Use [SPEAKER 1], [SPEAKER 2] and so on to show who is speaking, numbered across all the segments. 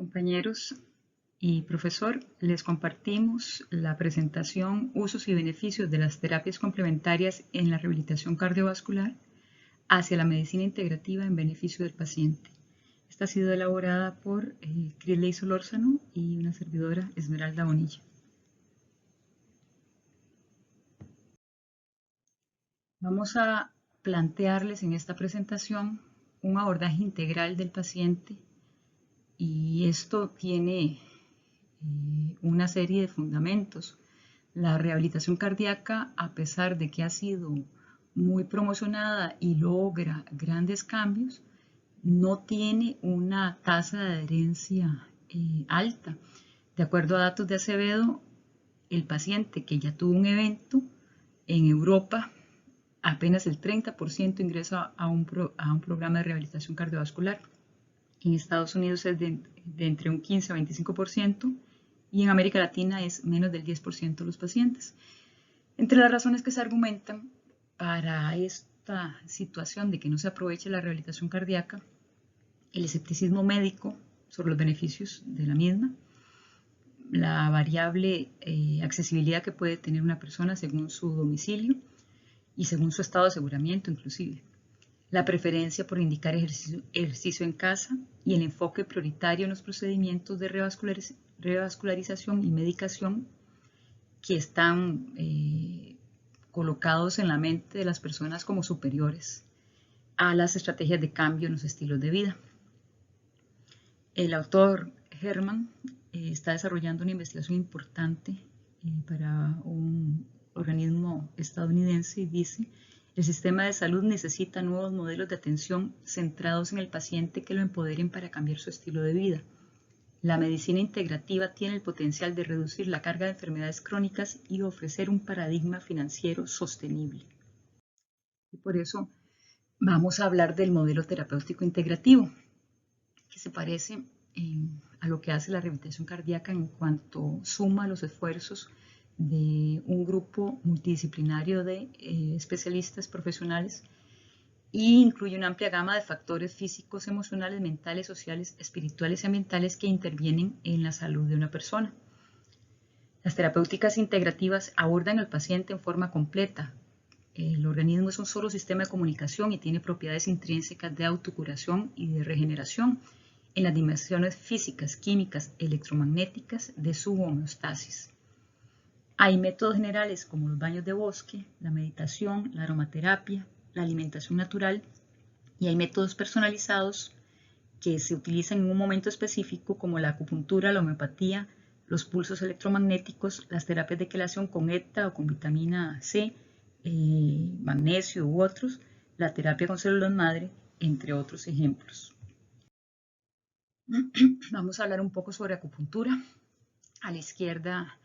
[SPEAKER 1] Compañeros y profesor, les compartimos la presentación Usos y beneficios de las terapias complementarias en la rehabilitación cardiovascular hacia la medicina integrativa en beneficio del paciente. Esta ha sido elaborada por Crisley Solórzano y una servidora, Esmeralda Bonilla. Vamos a plantearles en esta presentación un abordaje integral del paciente y esto tiene una serie de fundamentos. La rehabilitación cardíaca, a pesar de que ha sido muy promocionada y logra grandes cambios, no tiene una tasa de adherencia alta. De acuerdo a datos de Acevedo, el paciente que ya tuvo un evento en Europa, apenas el 30% ingresa a un programa de rehabilitación cardiovascular. En Estados Unidos es de entre un 15 a 25% y en América Latina es menos del 10% de los pacientes. Entre las razones que se argumentan para esta situación de que no se aproveche la rehabilitación cardíaca, el escepticismo médico sobre los beneficios de la misma, la variable accesibilidad que puede tener una persona según su domicilio y según su estado de aseguramiento inclusive, la preferencia por indicar ejercicio en casa y el enfoque prioritario en los procedimientos de revascularización y medicación que están colocados en la mente de las personas como superiores a las estrategias de cambio en los estilos de vida. El autor Herman está desarrollando una investigación importante para un organismo estadounidense y dice: el sistema de salud necesita nuevos modelos de atención centrados en el paciente que lo empoderen para cambiar su estilo de vida. La medicina integrativa tiene el potencial de reducir la carga de enfermedades crónicas y ofrecer un paradigma financiero sostenible. Y por eso vamos a hablar del modelo terapéutico integrativo, que se parece a lo que hace la rehabilitación cardíaca en cuanto suma los esfuerzos de un grupo multidisciplinario de especialistas profesionales e incluye una amplia gama de factores físicos, emocionales, mentales, sociales, espirituales y ambientales que intervienen en la salud de una persona. Las terapéuticas integrativas abordan al paciente en forma completa. El organismo es un solo sistema de comunicación y tiene propiedades intrínsecas de autocuración y de regeneración en las dimensiones físicas, químicas, electromagnéticas de su homeostasis. Hay métodos generales como los baños de bosque, la meditación, la aromaterapia, la alimentación natural, y hay métodos personalizados que se utilizan en un momento específico como la acupuntura, la homeopatía, los pulsos electromagnéticos, las terapias de quelación con ETA o con vitamina C, magnesio u otros, la terapia con células madre, entre otros ejemplos. Vamos a hablar un poco sobre acupuntura. A la izquierda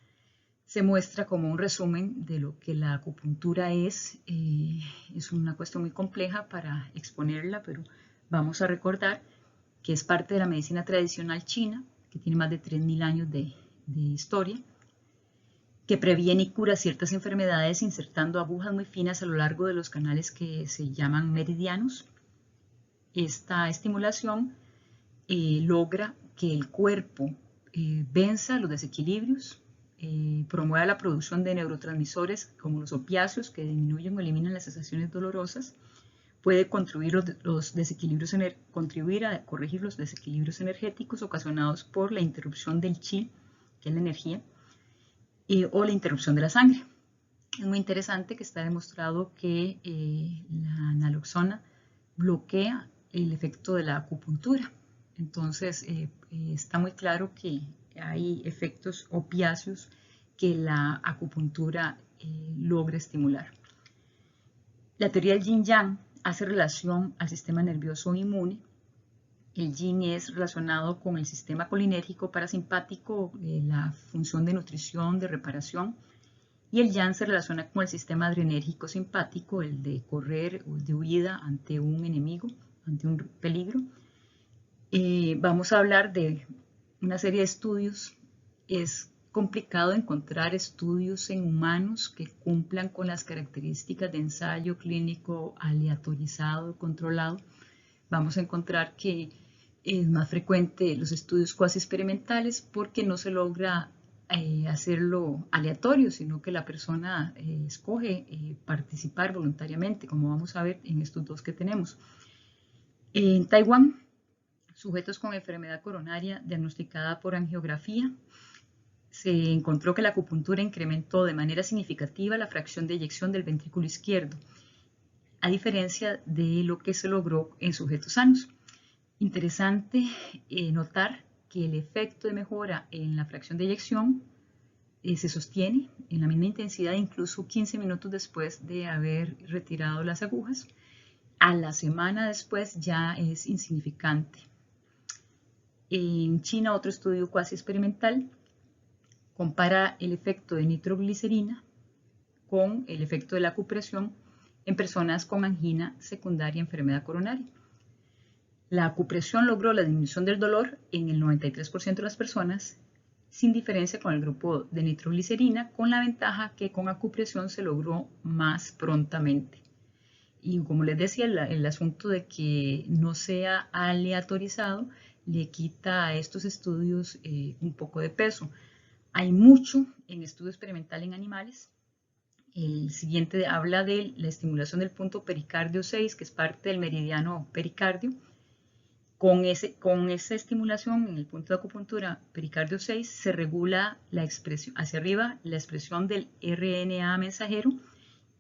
[SPEAKER 1] se muestra como un resumen de lo que la acupuntura es. Es una cuestión muy compleja para exponerla, pero vamos a recordar que es parte de la medicina tradicional china, que tiene más de 3.000 años de historia, que previene y cura ciertas enfermedades insertando agujas muy finas a lo largo de los canales que se llaman meridianos. Esta estimulación logra que el cuerpo venza los desequilibrios, promueva la producción de neurotransmisores como los opiáceos que disminuyen o eliminan las sensaciones dolorosas, puede contribuir a corregir los desequilibrios energéticos ocasionados por la interrupción del chi, que es la energía, o la interrupción de la sangre. Es muy interesante que está demostrado que la naloxona bloquea el efecto de la acupuntura. Entonces, está muy claro que hay efectos opiáceos que la acupuntura logra estimular. La teoría del yin-yang hace relación al sistema nervioso inmune. El yin es relacionado con el sistema colinérgico parasimpático, la función de nutrición, de reparación, y el yang se relaciona con el sistema adrenérgico simpático, el de correr o de huida ante un enemigo, ante un peligro. Vamos a hablar de una serie de estudios. Es complicado encontrar estudios en humanos que cumplan con las características de ensayo clínico aleatorizado, controlado. Vamos a encontrar que es más frecuente los estudios cuasi experimentales porque no se logra hacerlo aleatorio, sino que la persona escoge participar voluntariamente, como vamos a ver en estos dos que tenemos. En Taiwán, sujetos con enfermedad coronaria diagnosticada por angiografía, se encontró que la acupuntura incrementó de manera significativa la fracción de eyección del ventrículo izquierdo, a diferencia de lo que se logró en sujetos sanos. Interesante notar que el efecto de mejora en la fracción de eyección se sostiene en la misma intensidad incluso 15 minutos después de haber retirado las agujas. A la semana después ya es insignificante. En China, otro estudio cuasi experimental compara el efecto de nitroglicerina con el efecto de la acupresión en personas con angina secundaria enfermedad coronaria. La acupresión logró la disminución del dolor en el 93% de las personas, sin diferencia con el grupo de nitroglicerina, con la ventaja que con acupresión se logró más prontamente. Y como les decía, el asunto de que no sea aleatorizado le quita a estos estudios un poco de peso. Hay mucho en estudio experimental en animales. El siguiente habla de la estimulación del punto pericardio 6, que es parte del meridiano pericardio. Con esa estimulación en el punto de acupuntura pericardio 6 se regula la expresión hacia arriba, la expresión del RNA mensajero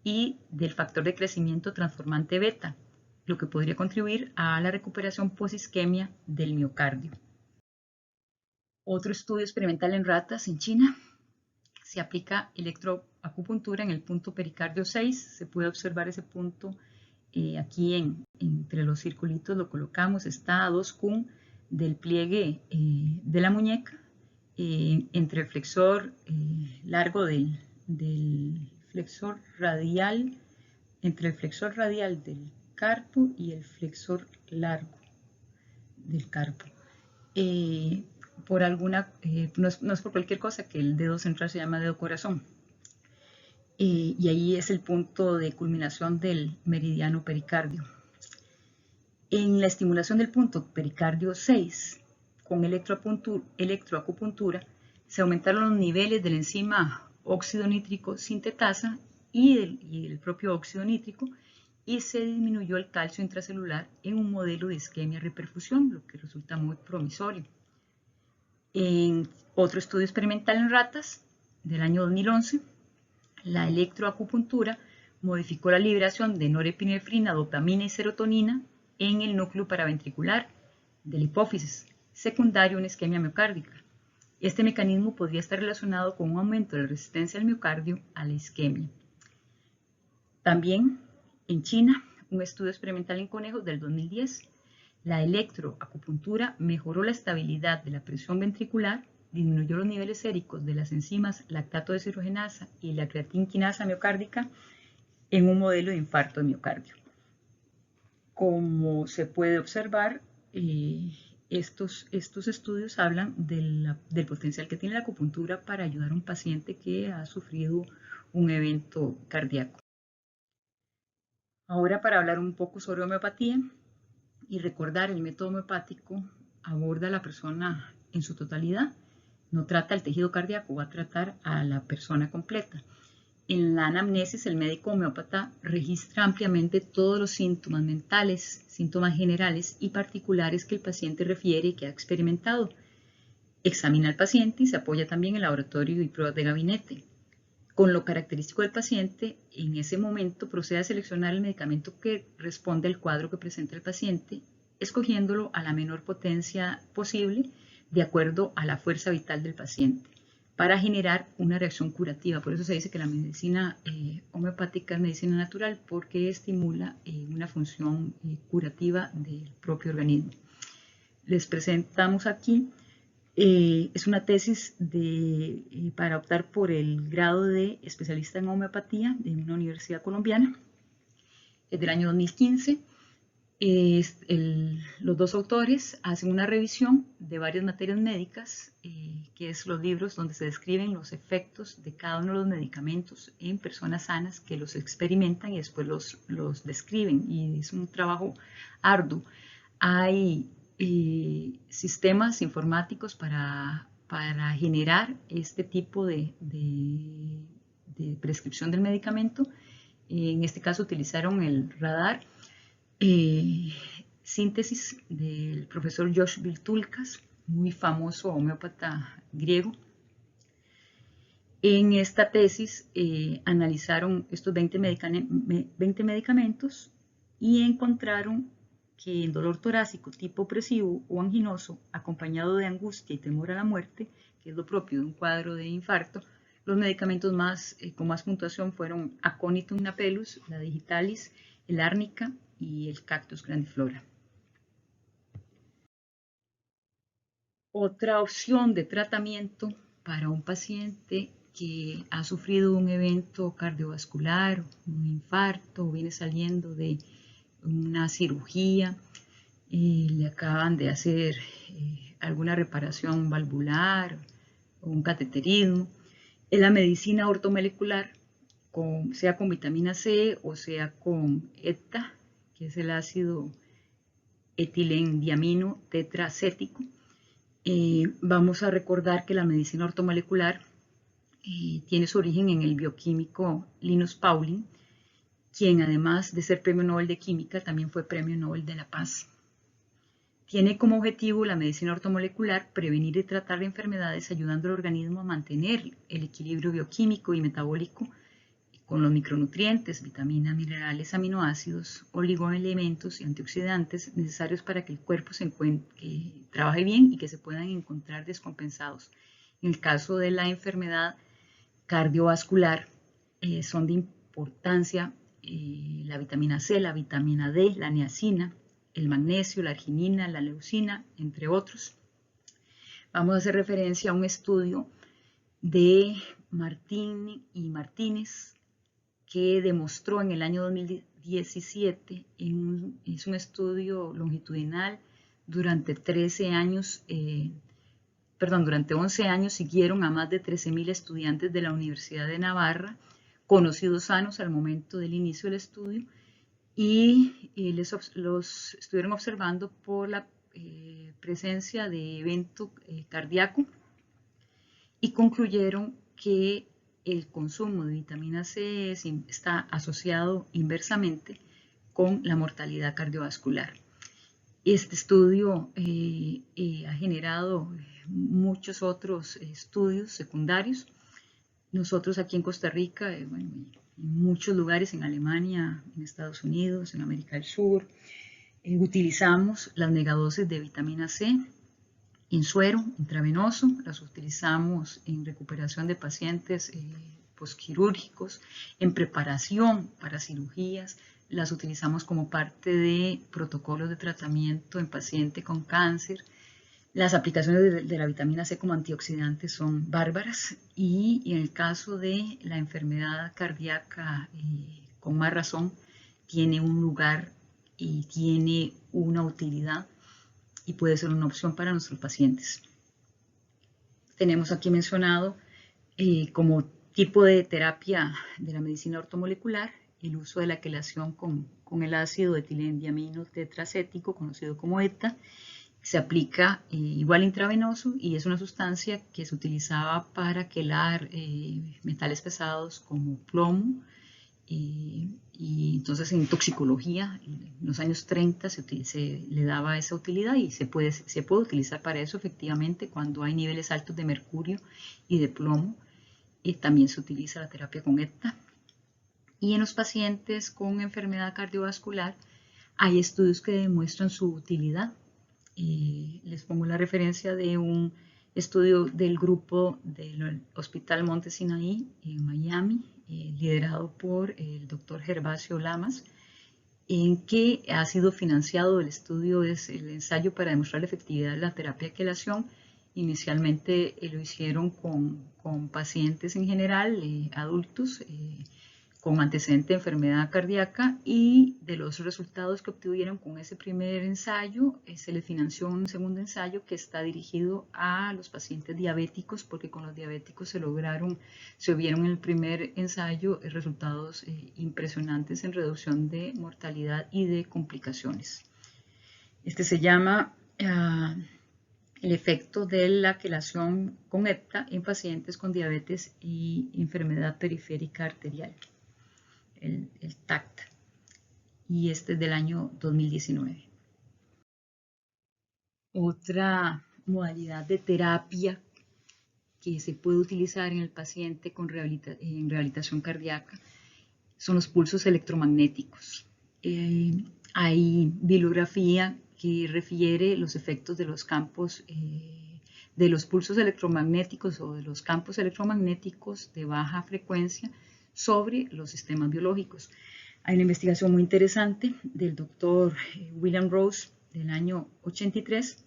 [SPEAKER 1] y del factor de crecimiento transformante beta, lo que podría contribuir a la recuperación posisquemia del miocardio. Otro estudio experimental en ratas en China, se aplica electroacupuntura en el punto pericardio 6, se puede observar ese punto aquí entre los circulitos, lo colocamos, está a 2 kun del pliegue de la muñeca, entre el flexor largo del flexor radial, entre el flexor radial del carpo y el flexor largo del carpo. Por alguna, no es por cualquier cosa que el dedo central se llama dedo corazón. Y ahí es el punto de culminación del meridiano pericardio. En la estimulación del punto pericardio 6 con electroacupuntura se aumentaron los niveles de la enzima óxido nítrico sintetasa y el propio óxido nítrico y se disminuyó el calcio intracelular en un modelo de isquemia reperfusión, lo que resulta muy promisorio. En otro estudio experimental en ratas del año 2011, la electroacupuntura modificó la liberación de norepinefrina, dopamina y serotonina en el núcleo paraventricular de la hipófisis, secundario a una isquemia miocárdica. Este mecanismo podría estar relacionado con un aumento de la resistencia del miocardio a la isquemia. También en China, un estudio experimental en conejos del 2010, la electroacupuntura mejoró la estabilidad de la presión ventricular, disminuyó los niveles séricos de las enzimas lactato deshidrogenasa y la creatinquinasa miocárdica en un modelo de infarto de miocardio. Como se puede observar, estos estudios hablan del potencial que tiene la acupuntura para ayudar a un paciente que ha sufrido un evento cardíaco. Ahora, para hablar un poco sobre homeopatía y recordar, el método homeopático aborda a la persona en su totalidad, no trata el tejido cardíaco, va a tratar a la persona completa. En la anamnesis, el médico homeópata registra ampliamente todos los síntomas mentales, síntomas generales y particulares que el paciente refiere y que ha experimentado. Examina al paciente y se apoya también en laboratorio y pruebas de gabinete. Con lo característico del paciente, en ese momento procede a seleccionar el medicamento que responde al cuadro que presenta el paciente, escogiéndolo a la menor potencia posible de acuerdo a la fuerza vital del paciente, para generar una reacción curativa. Por eso se dice que la medicina homeopática es medicina natural, porque estimula una función curativa del propio organismo. Les presentamos aquí, es una tesis para optar por el grado de especialista en homeopatía de una universidad colombiana, es del año 2015. Los dos autores hacen una revisión de varias materias médicas, que es los libros donde se describen los efectos de cada uno de los medicamentos en personas sanas que los experimentan y después los describen, y es un trabajo arduo. Hay sistemas informáticos para generar este tipo de prescripción del medicamento. En este caso utilizaron el radar, síntesis del profesor Josh Vitulkas, muy famoso homeópata griego. En esta tesis analizaron estos 20 medicamentos y encontraron que en dolor torácico tipo opresivo o anginoso, acompañado de angustia y temor a la muerte, que es lo propio de un cuadro de infarto, los medicamentos con más puntuación fueron Aconitum napellus, la digitalis, el árnica y el cactus grandiflora. Otra opción de tratamiento para un paciente que ha sufrido un evento cardiovascular, un infarto, viene saliendo de una cirugía, le acaban de hacer alguna reparación valvular o un cateterismo, es la medicina ortomolecular, sea con vitamina C o sea con ETA, que es el ácido etilendiamino tetracético. Vamos a recordar que la medicina ortomolecular tiene su origen en el bioquímico Linus Pauling, quien además de ser premio Nobel de Química, también fue premio Nobel de la Paz. Tiene como objetivo la medicina ortomolecular prevenir y tratar enfermedades ayudando al organismo a mantener el equilibrio bioquímico y metabólico con los micronutrientes, vitaminas, minerales, aminoácidos, oligoelementos y antioxidantes necesarios para que el cuerpo trabaje bien y que se puedan encontrar descompensados. En el caso de la enfermedad cardiovascular, son de importancia la vitamina C, la vitamina D, la niacina, el magnesio, la arginina, la leucina, entre otros. Vamos a hacer referencia a un estudio de Martín y Martínez que demostró en el año 2017, es un estudio longitudinal, durante 11 años siguieron a más de 13.000 estudiantes de la Universidad de Navarra, conocidos sanos al momento del inicio del estudio, y los estuvieron observando por la presencia de evento cardíaco y concluyeron que el consumo de vitamina C está asociado inversamente con la mortalidad cardiovascular. Este estudio ha generado muchos otros estudios secundarios. Nosotros aquí en Costa Rica, en muchos lugares, en Alemania, en Estados Unidos, en América del Sur, utilizamos las megadosis de vitamina C en suero intravenoso, las utilizamos en recuperación de pacientes posquirúrgicos, en preparación para cirugías, las utilizamos como parte de protocolos de tratamiento en paciente con cáncer. Las aplicaciones de la vitamina C como antioxidante son bárbaras y en el caso de la enfermedad cardíaca, con más razón, tiene un lugar y tiene una utilidad y puede ser una opción para nuestros pacientes. Tenemos aquí mencionado como tipo de terapia de la medicina ortomolecular el uso de la quelación con el ácido etilendiamino tetracético, conocido como ETA. Se aplica igual intravenoso y es una sustancia que se utilizaba para quelar metales pesados como plomo. Y entonces en toxicología, en los años 30 se le daba esa utilidad y se puede utilizar para eso efectivamente cuando hay niveles altos de mercurio y de plomo. También se utiliza la terapia con ETA. Y en los pacientes con enfermedad cardiovascular hay estudios que demuestran su utilidad. Les pongo la referencia de un estudio del grupo del Hospital Monte Sinaí en Miami, liderado por el doctor Gervasio Lamas, en que ha sido financiado el estudio, es el ensayo para demostrar la efectividad de la terapia de quelación. Inicialmente lo hicieron con pacientes en general, adultos, con antecedente de enfermedad cardíaca, y de los resultados que obtuvieron con ese primer ensayo, se les financió un segundo ensayo que está dirigido a los pacientes diabéticos, porque con los diabéticos se vieron en el primer ensayo resultados impresionantes en reducción de mortalidad y de complicaciones. Este se llama el efecto de la quelación con hepta en pacientes con diabetes y enfermedad periférica arterial, el TACT, y este es del año 2019. Otra modalidad de terapia que se puede utilizar en el paciente en rehabilitación cardíaca son los pulsos electromagnéticos. Hay bibliografía que refiere los efectos de los campos, de los pulsos electromagnéticos o de los campos electromagnéticos de baja frecuencia sobre los sistemas biológicos. Hay una investigación muy interesante del doctor William Rose del año 83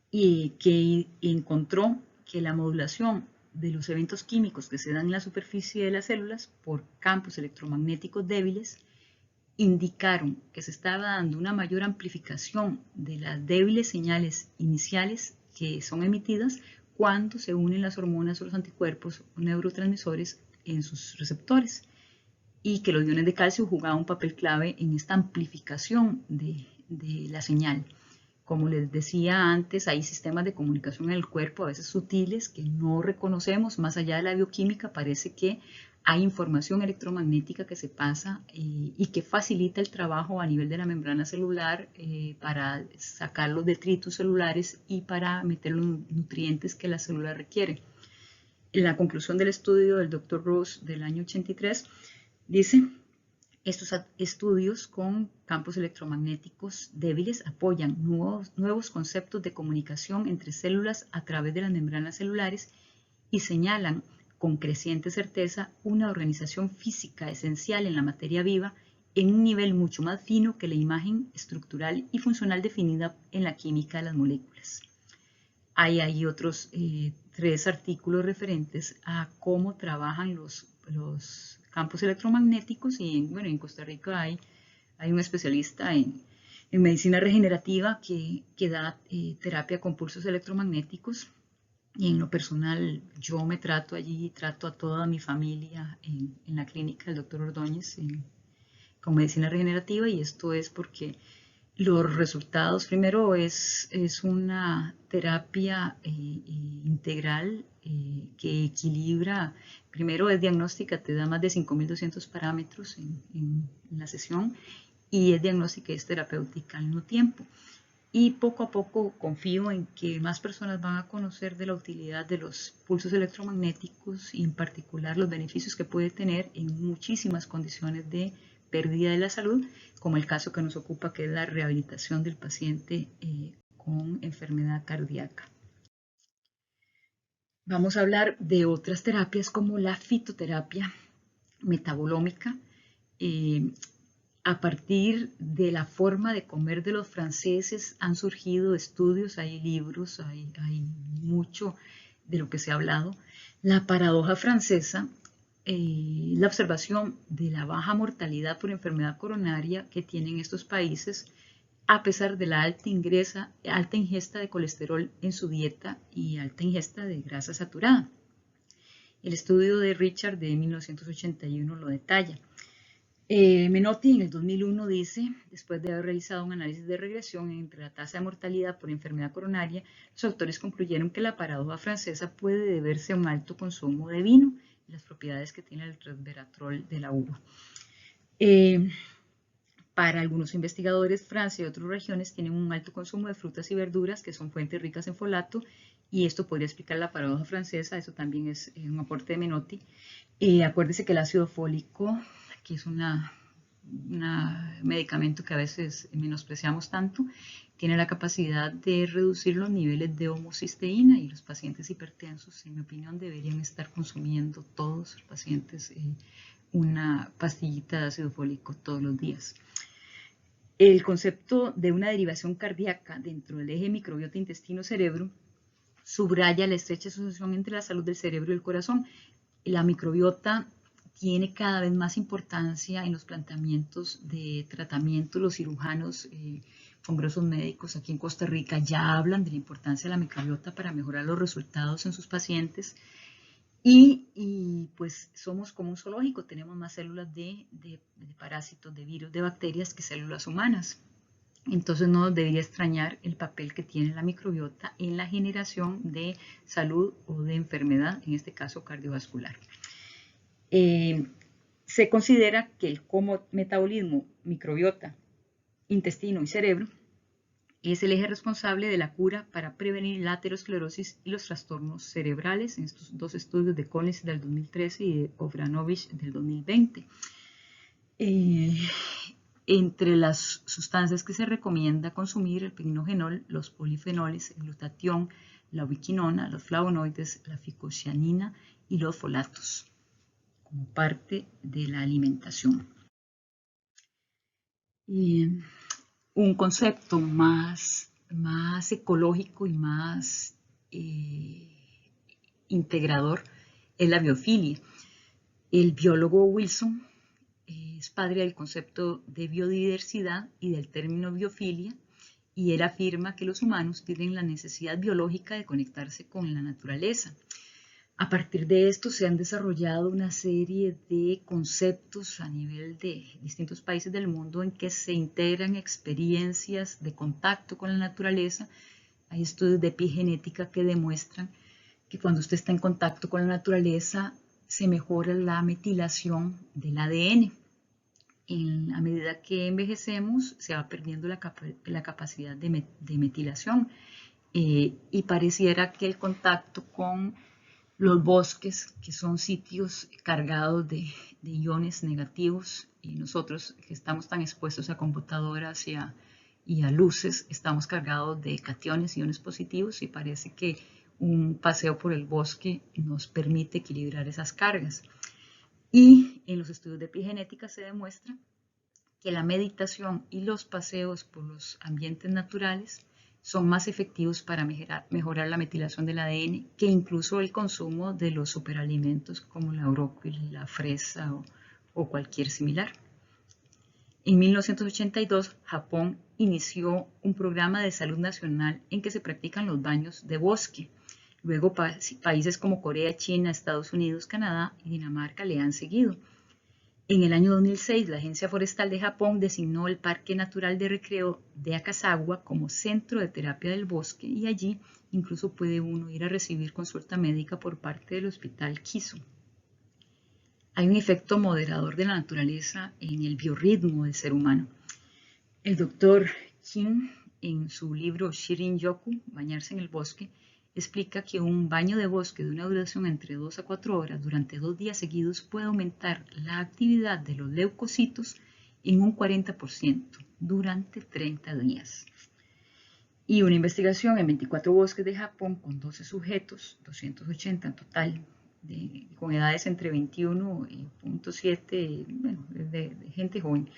[SPEAKER 1] y que encontró que la modulación de los eventos químicos que se dan en la superficie de las células por campos electromagnéticos débiles indicaron que se estaba dando una mayor amplificación de las débiles señales iniciales que son emitidas cuando se unen las hormonas o los anticuerpos o neurotransmisores en sus receptores, y que los iones de calcio jugaban un papel clave en esta amplificación de la señal. Como les decía antes, hay sistemas de comunicación en el cuerpo, a veces sutiles, que no reconocemos. Más allá de la bioquímica, parece que hay información electromagnética que se pasa y que facilita el trabajo a nivel de la membrana celular para sacar los detritos celulares y para meter los nutrientes que la célula requiere. La conclusión del estudio del Dr. Rose del año 83 dice: estos estudios con campos electromagnéticos débiles apoyan nuevos conceptos de comunicación entre células a través de las membranas celulares y señalan con creciente certeza una organización física esencial en la materia viva en un nivel mucho más fino que la imagen estructural y funcional definida en la química de las moléculas. Hay otros 3 artículos referentes a cómo trabajan los campos electromagnéticos, y en Costa Rica hay un especialista en medicina regenerativa que da terapia con pulsos electromagnéticos, y en lo personal yo me trato allí, trato a toda mi familia en la clínica del Dr. Ordóñez con medicina regenerativa, y esto es porque los resultados, primero, es una terapia integral que equilibra, primero es diagnóstica, te da más de 5.200 parámetros en la sesión, y es diagnóstica y es terapéutica al mismo tiempo. Y poco a poco confío en que más personas van a conocer de la utilidad de los pulsos electromagnéticos y en particular los beneficios que puede tener en muchísimas condiciones de pérdida de la salud, como el caso que nos ocupa, que es la rehabilitación del paciente con enfermedad cardíaca. Vamos a hablar de otras terapias como la fitoterapia metabolómica. A partir de la forma de comer de los franceses han surgido estudios, hay libros, hay mucho de lo que se ha hablado. La paradoja francesa, la observación de la baja mortalidad por enfermedad coronaria que tienen estos países a pesar de la alta ingesta de colesterol en su dieta y alta ingesta de grasa saturada. El estudio de Richard de 1981 lo detalla. Menotti en el 2001 dice, después de haber realizado un análisis de regresión entre la tasa de mortalidad por enfermedad coronaria, los autores concluyeron que la paradoja francesa puede deberse a un alto consumo de vino y las propiedades que tiene el resveratrol de la uva. Para algunos investigadores, Francia y otras regiones tienen un alto consumo de frutas y verduras que son fuentes ricas en folato, y esto podría explicar la paradoja francesa. Eso también es un aporte de Menotti. Acuérdese que el ácido fólico, que es un medicamento que a veces menospreciamos tanto, tiene la capacidad de reducir los niveles de homocisteína, y los pacientes hipertensos, en mi opinión, deberían estar consumiendo, todos los pacientes, una pastillita de ácido fólico todos los días. El concepto de una derivación cardíaca dentro del eje microbiota intestino-cerebro subraya la estrecha asociación entre la salud del cerebro y el corazón. La microbiota tiene cada vez más importancia en los planteamientos de tratamiento. Los cirujanos, congresos médicos aquí en Costa Rica ya hablan de la importancia de la microbiota para mejorar los resultados en sus pacientes. Y pues somos como un zoológico, tenemos más células de parásitos, de virus, de bacterias que células humanas. Entonces no nos debería extrañar el papel que tiene la microbiota en la generación de salud o de enfermedad, en este caso cardiovascular. Se considera que el cometabolismo, microbiota, intestino y cerebro es el eje responsable de la cura para prevenir la aterosclerosis y los trastornos cerebrales, en estos dos estudios de Collins del 2013 y de Ofranovich del 2020. Entre las sustancias que se recomienda consumir, el pirinogenol, los polifenoles, el glutatión, la ubiquinona, los flavonoides, la ficocianina y los folatos, como parte de la alimentación. Un concepto más ecológico y más integrador es la biofilia. El biólogo Wilson es padre del concepto de biodiversidad y del término biofilia, y él afirma que los humanos tienen la necesidad biológica de conectarse con la naturaleza. A partir de esto se han desarrollado una serie de conceptos a nivel de distintos países del mundo en que se integran experiencias de contacto con la naturaleza. Hay estudios de epigenética que demuestran que cuando usted está en contacto con la naturaleza se mejora la metilación del ADN. A medida que envejecemos se va perdiendo la capacidad de metilación, y pareciera que el contacto con los bosques, que son sitios cargados de iones negativos, y nosotros que estamos tan expuestos a computadoras y a luces, estamos cargados de cationes, iones positivos, y parece que un paseo por el bosque nos permite equilibrar esas cargas. Y en los estudios de epigenética se demuestra que la meditación y los paseos por los ambientes naturales son más efectivos para mejorar la metilación del ADN que incluso el consumo de los superalimentos como la brócoli, la fresa o cualquier similar. En 1982, Japón inició un programa de salud nacional en que se practican los baños de bosque. Luego países como Corea, China, Estados Unidos, Canadá y Dinamarca le han seguido. En el año 2006, la Agencia Forestal de Japón designó el Parque Natural de Recreo de Akasawa como centro de terapia del bosque, y allí incluso puede uno ir a recibir consulta médica por parte del Hospital Kiso. Hay un efecto moderador de la naturaleza en el biorritmo del ser humano. El doctor Kim, en su libro Shirin-yoku, Bañarse en el bosque, explica que un baño de bosque de una duración entre 2 a 4 horas durante 2 días seguidos puede aumentar la actividad de los leucocitos en un 40% durante 30 días. Y una investigación en 24 bosques de Japón con 12 sujetos, 280 en total, con edades entre 21 y 0.7, bueno, de gente joven.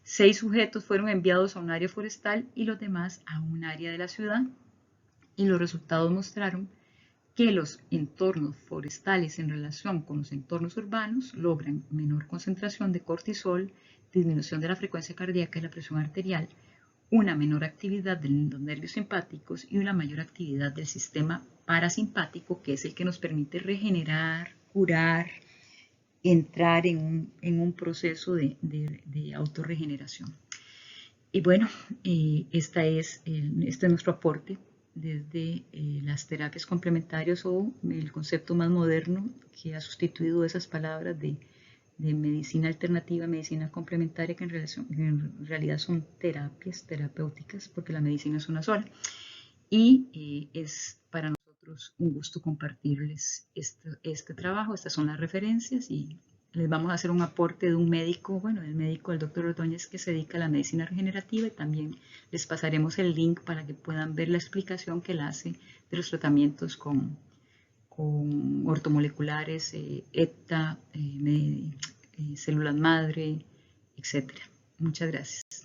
[SPEAKER 1] 6 sujetos fueron enviados a un área forestal y los demás a un área de la ciudad, y los resultados mostraron que los entornos forestales en relación con los entornos urbanos logran menor concentración de cortisol, disminución de la frecuencia cardíaca y la presión arterial, una menor actividad de los nervios simpáticos y una mayor actividad del sistema parasimpático, que es el que nos permite regenerar, curar, entrar en un proceso de autorregeneración. Y bueno, este es nuestro aporte desde las terapias complementarias, o el concepto más moderno que ha sustituido esas palabras de medicina alternativa, medicina complementaria, que en realidad son terapias terapéuticas, porque la medicina es una sola. Y es para nosotros un gusto compartirles este trabajo. Estas son las referencias, y les vamos a hacer un aporte de un médico, bueno, el médico, el doctor Ordóñez, que se dedica a la medicina regenerativa, y también les pasaremos el link para que puedan ver la explicación que él hace de los tratamientos con ortomoleculares, ETA, células madre, etc. Muchas gracias.